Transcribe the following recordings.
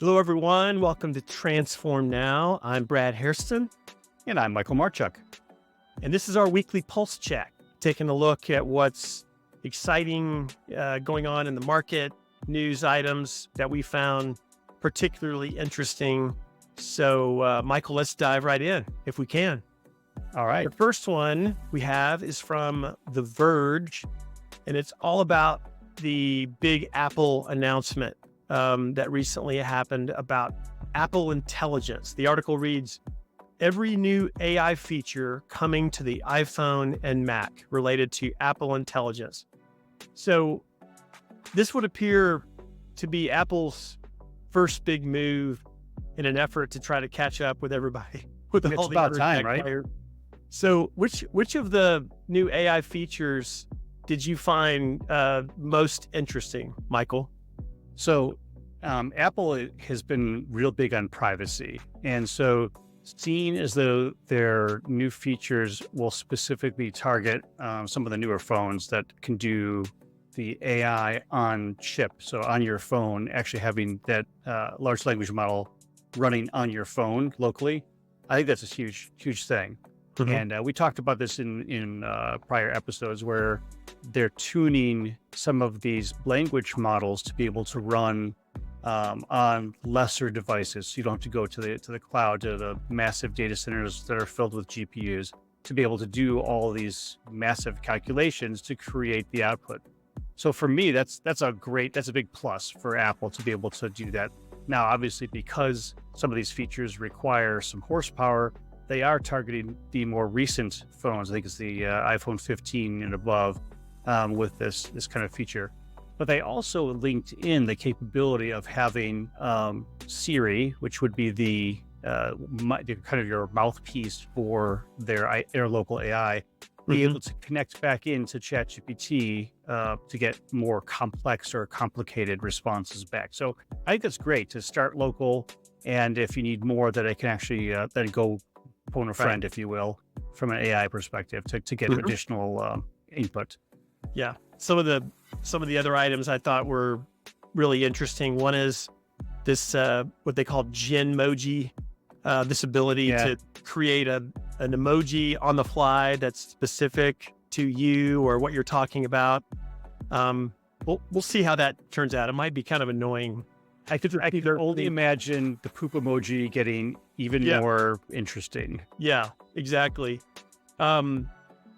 Hello, everyone. Welcome to Transform Now. I'm Brad Hairston, And I'm Michael Marchuk. and this is our weekly pulse check, taking a look at what's exciting going on in the market, news items that we found particularly interesting. So, Michael, let's dive right in if we can. All right. The first one we have is from The Verge, and it's all about the big Apple announcement that recently happened about Apple Intelligence. The article reads, every new AI feature coming to the iPhone and Mac related to Apple Intelligence. So this would appear to be Apple's first big move in an effort to try to catch up with everybody. With It's all the about other time, tech right? players. So which of the new AI features did you find most interesting, Michael? So Apple has been real big on privacy. And so seen as though their new features will specifically target some of the newer phones that can do the AI on chip. So on your phone, actually having that large language model running on your phone locally. I think that's a huge, huge thing. Mhm. And we talked about this in prior episodes where they're tuning some of these language models to be able to run on lesser devices. So you don't have to go to the cloud, to the massive data centers that are filled with GPUs to be able to do all these massive calculations to create the output. So for me, that's a big plus for Apple to be able to do that. Now, obviously, because some of these features require some horsepower, they are targeting the more recent phones. I think it's the iPhone 15 and above with this kind of feature. But they also linked in the capability of having Siri, which would be the kind of your mouthpiece for their local AI, be Mhm. able to connect back into ChatGPT to get more complex or complicated responses back. So I think that's great to start local. And if you need more, that I can actually then go phone a Right. friend, if you will, from an AI perspective to get Mhm. additional input. Yeah. Some of the other items I thought were really interesting. One is this what they call Genmoji, this ability Yeah, to create an emoji on the fly that's specific to you or what you're talking about. We'll see how that turns out. It might be kind of annoying. I could They're only they- imagine the poop emoji getting even yeah, more interesting. yeah, exactly. Um,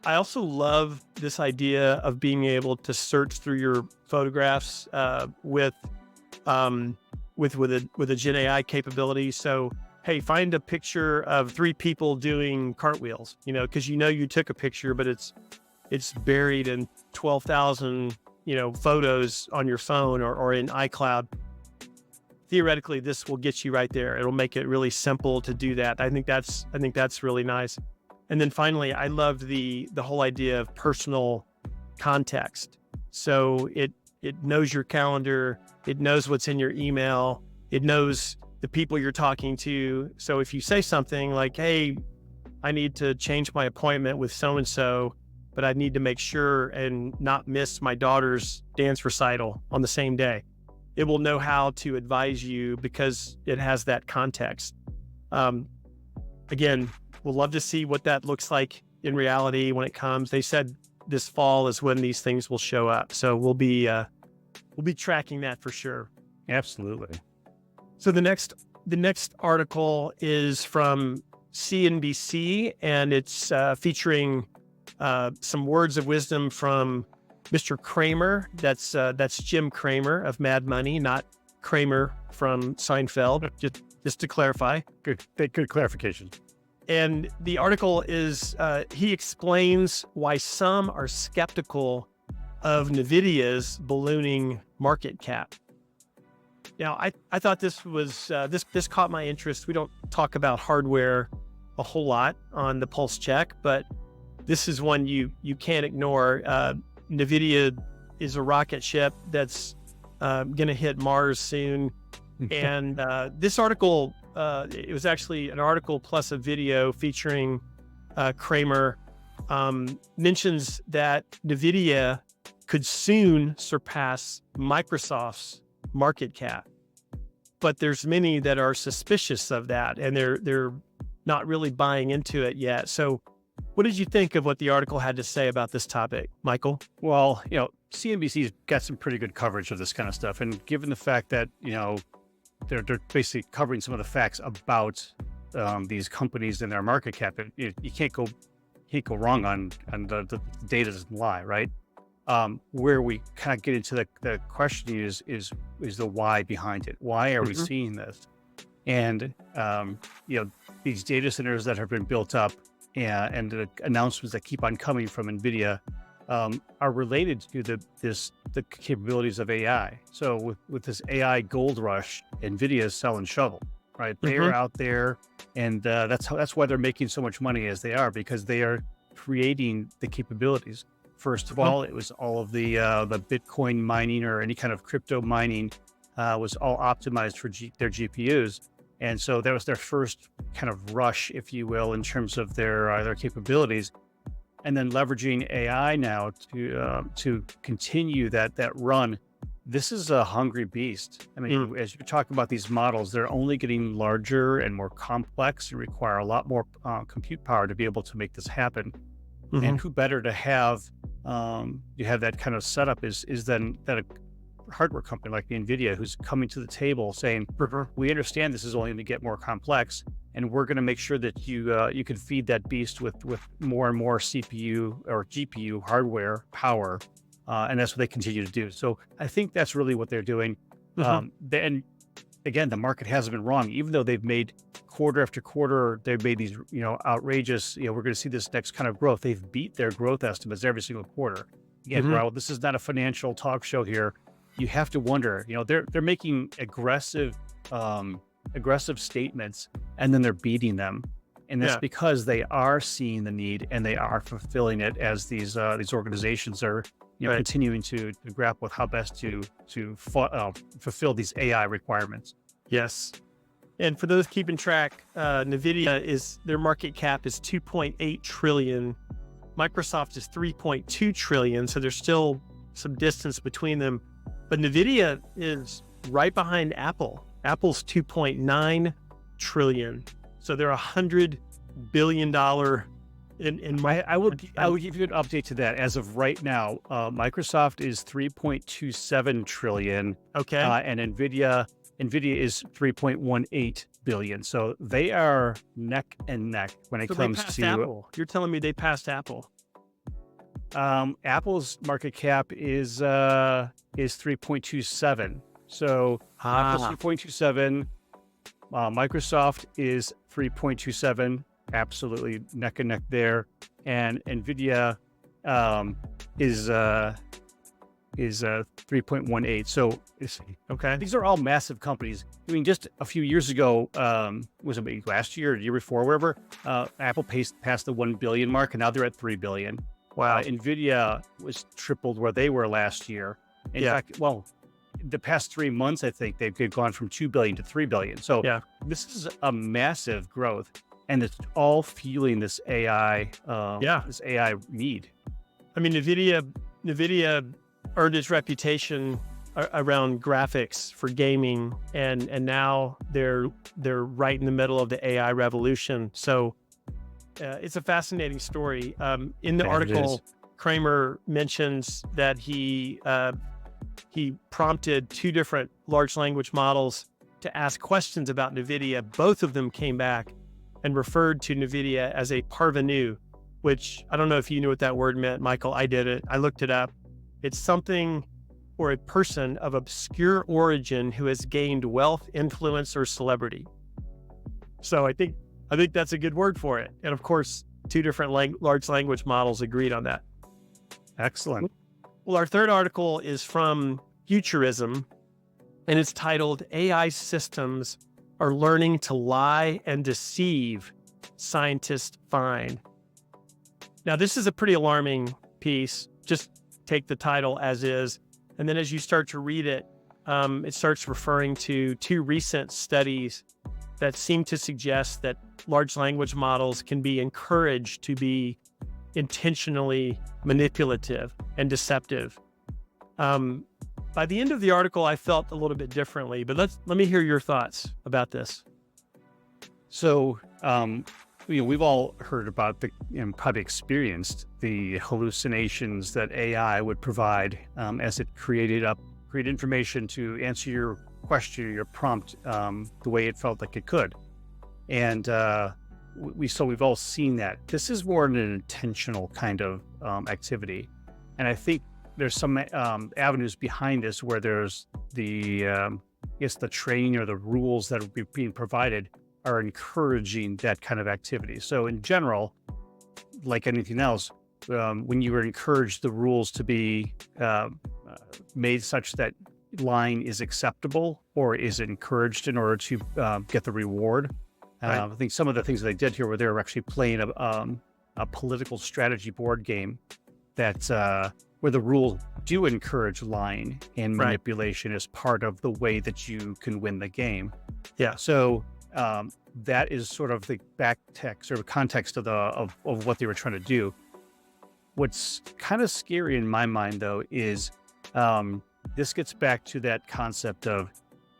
I also love this idea of being able to search through your photographs um, with a Gen AI capability. So, hey, find a picture of three people doing cartwheels. Because you took a picture, but it's buried in 12,000 photos on your phone or in iCloud. Theoretically, this will get you right there. It'll make it really simple to do that. I think that's really nice. And then finally, I loved the whole idea of personal context. So it knows your calendar, it knows what's in your email, it knows the people you're talking to. So if you say something like, "Hey, I need to change my appointment with so and so, but I need to make sure and not miss my daughter's dance recital on the same day," it will know how to advise you because it has that context. Um, Again, we'll love to see what that looks like in reality when it comes. They said this fall is when these things will show up, so we'll be tracking that for sure. Absolutely. So the next article is from CNBC, and it's featuring some words of wisdom from Mr. Kramer. That's Jim Cramer of Mad Money, not Kramer from Seinfeld. Just to clarify. Good clarification. And the article is he explains why some are skeptical of Nvidia's ballooning market cap. Now, I thought this was this caught my interest. We don't talk about hardware a whole lot on the Pulse Check, but this is one you can't ignore. Nvidia is a rocket ship that's going to hit Mars soon, and this article it was actually an article plus a video featuring Kramer mentions that Nvidia could soon surpass Microsoft's market cap. but there's many that are suspicious of that, and they're not really buying into it yet. So what did you think of what the article had to say about this topic, Michael? Well, CNBC's got some pretty good coverage of this kind of stuff. And given the fact that, they're basically covering some of the facts about these companies and their market cap, you can't go wrong on the data doesn't lie, right? Where we kind of get into the question is the why behind it. Why are we seeing this? And, these data centers that have been built up and the announcements that keep on coming from Nvidia are related to the capabilities of AI. So with this AI gold rush, Nvidia is selling shovel, right? They are out there, and that's why they're making so much money as they are, because they are creating the capabilities. First of all, it was all of the Bitcoin mining or any kind of crypto mining was all optimized for their GPUs. And so that was their first kind of rush, if you will, in terms of their capabilities. And then leveraging AI now to continue that run. This is a hungry beast. I mean, as you're talking about these models, they're only getting larger and more complex and require a lot more compute power to be able to make this happen. And who better to have you have that kind of setup is than that a hardware company like the Nvidia, who's coming to the table saying, we understand this is only going to get more complex, and we're going to make sure that you can feed that beast with more and more CPU or GPU hardware power, and that's what they continue to do. So I think that's really what they're doing. Then again, the market hasn't been wrong, even though they've made quarter after quarter, they've made these outrageous. We're going to see this next kind of growth. They've beat their growth estimates every single quarter. Again, while this is not a financial talk show here, you have to wonder, they're making aggressive statements, and then they're beating them. And that's because they are seeing the need and they are fulfilling it as these organizations are continuing to grapple with how best to fulfill these AI requirements. Yes. And for those keeping track, Nvidia their market cap is 2.8 trillion. Microsoft is 3.2 trillion. So there's still some distance between them. But Nvidia is right behind Apple. Apple's 2.9 trillion. So they're $100 billion I will give you an update to that. As of right now, Microsoft is 3.27 trillion. Okay. And Nvidia is 3.18 billion. So they are neck and neck when it comes to Apple. You're telling me they passed Apple? Apple's market cap is 3.27. So Apple's 3.27. Microsoft is 3.27. Absolutely neck and neck there. And Nvidia is 3.18. So okay. These are all massive companies. I mean, just a few years ago, was it last year or the year before, wherever, Apple passed the 1 billion mark, and now they're at 3 billion. Wow. Nvidia was tripled where they were last year. In fact, the past 3 months, I think they've gone from 2 billion to 3 billion. So this is a massive growth, and it's all fueling this AI, this AI need. I mean, Nvidia earned its reputation around graphics for gaming, and now they're right in the middle of the AI revolution. So it's a fascinating story. In the article, Kramer mentions that he prompted 2 different large language models to ask questions about NVIDIA. Both of them came back and referred to NVIDIA as a parvenu, which I don't know if you knew what that word meant, Michael. I did it. I looked it up. It's something or a person of obscure origin who has gained wealth, influence, or celebrity. So I think that's a good word for it. And of course, 2 different large language models agreed on that. Excellent. Well, our third article is from Futurism, and it's titled AI Systems Are Learning to Lie and Deceive, Scientists Find. Now, this is a pretty alarming piece. Just take the title as is. And then as you start to read it, it starts referring to 2 recent studies that seem to suggest that large language models can be encouraged to be intentionally manipulative and deceptive. By the end of the article, I felt a little bit differently, but let me hear your thoughts about this. So, we've all heard about probably experienced the hallucinations that AI would provide as it create information to answer your question, your prompt, the way it felt like it could. And we've all seen that. This is more an intentional kind of activity, and I think there's some avenues behind this where there's the the training or the rules that are being provided are encouraging that kind of activity. So in general, like anything else, when you were encouraged the rules to be made such that lying is acceptable or is encouraged in order to get the reward. Right. I think some of the things that they did here were they were actually playing a political strategy board game that where the rules do encourage lying and Right. manipulation as part of the way that you can win the game. Yeah. So that is sort of the back text or context of what they were trying to do. What's kind of scary in my mind, though, is this gets back to that concept of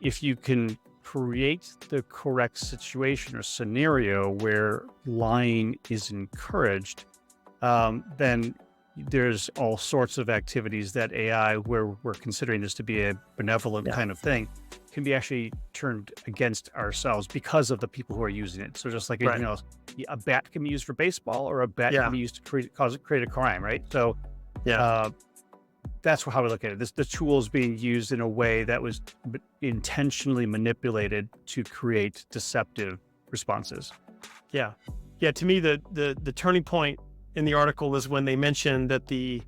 if you can create the correct situation or scenario where lying is encouraged, then there's all sorts of activities that AI, where we're considering this to be a benevolent Yeah. kind of thing, can be actually turned against ourselves because of the people who are using it. So just like Right. anything else, a bat can be used for baseball or a bat Yeah. can be used to create a crime, right? So Yeah. that's how we look at it. The tool is being used in a way that was intentionally manipulated to create deceptive responses. Yeah. Yeah. To me, the turning point in the article was when they mentioned that the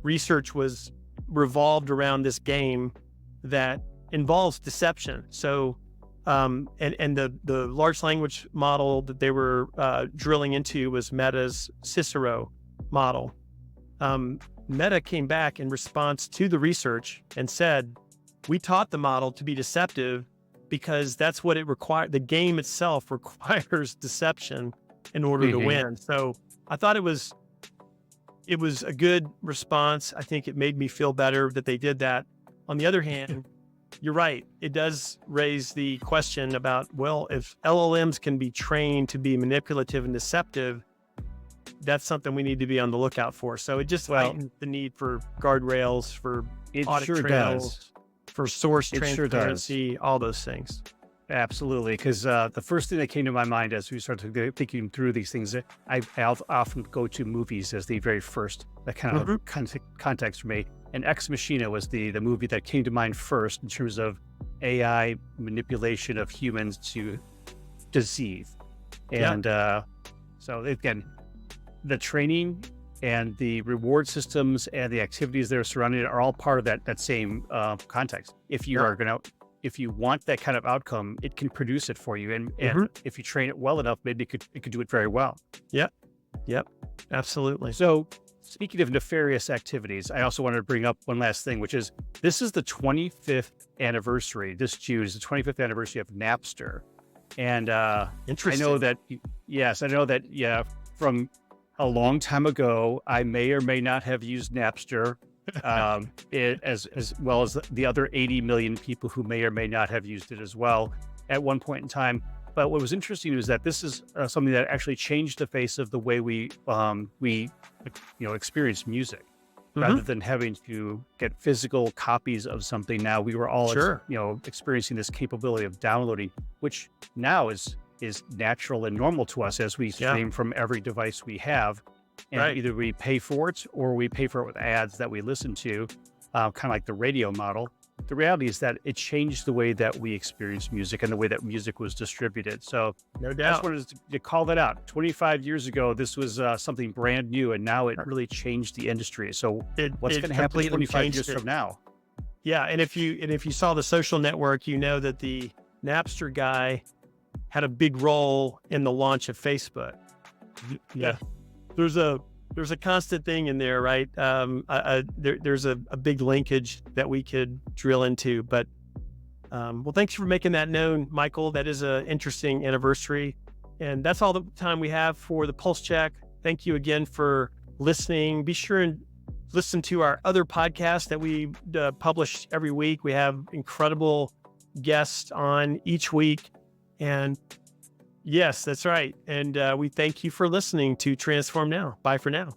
research was revolved around this game that involves deception. So, and the large language model that they were drilling into was Meta's Cicero model. Meta came back in response to the research and said, we taught the model to be deceptive because that's what it required. The game itself requires deception in order to win. So I thought it was a good response. I think it made me feel better that they did that. On the other hand, you're right. It does raise the question about, well, if LLMs can be trained to be manipulative and deceptive, that's something we need to be on the lookout for. So it just heightens the need for guardrails, for It audit sure trails, does. for source It sure does. transparency, all those things. Absolutely, because the first thing that came to my mind as we started thinking through these things, I often go to movies as the very first that kind of context for me. And Ex Machina was the movie that came to mind first in terms of AI manipulation of humans to deceive. And so again, the training and the reward systems and the activities that are surrounding it are all part of that same context. If you are if you want that kind of outcome, it can produce it for you. And if you train it well enough, maybe it could do it very well. Yep. Absolutely. So speaking of nefarious activities, I also wanted to bring up one last thing, which is this is the 25th anniversary. This June is the 25th anniversary of Napster. And Interesting. I know that, from a long time ago, I may or may not have used Napster, as well as the other 80 million people who may or may not have used it as well at one point in time. But what was interesting is that this is something that actually changed the face of the way we experience music. Rather than having to get physical copies of something, now we were all experiencing this capability of downloading, which now is natural and normal to us as we stream from every device we have. And either we pay for it or we pay for it with ads that we listen to, kind of like the radio model. The reality is that it changed the way that we experience music and the way that music was distributed. So No I doubt. just wanted to call that out. 25 years ago, this was something brand new, and now it really changed the industry. So what's going to happen completely 25 changed years it. from now? Yeah, and if you saw The Social Network, you know that the Napster guy had a big role in the launch of Facebook. Yeah. There's a constant thing in there, right? There's a big linkage that we could drill into. But well, thanks for making that known, Michael. That is an interesting anniversary, and that's all the time we have for the Pulse Check. Thank you again for listening. Be sure and listen to our other podcasts that we publish every week. We have incredible guests on each week. And yes, that's right. And we thank you for listening to Transform Now. Bye for now.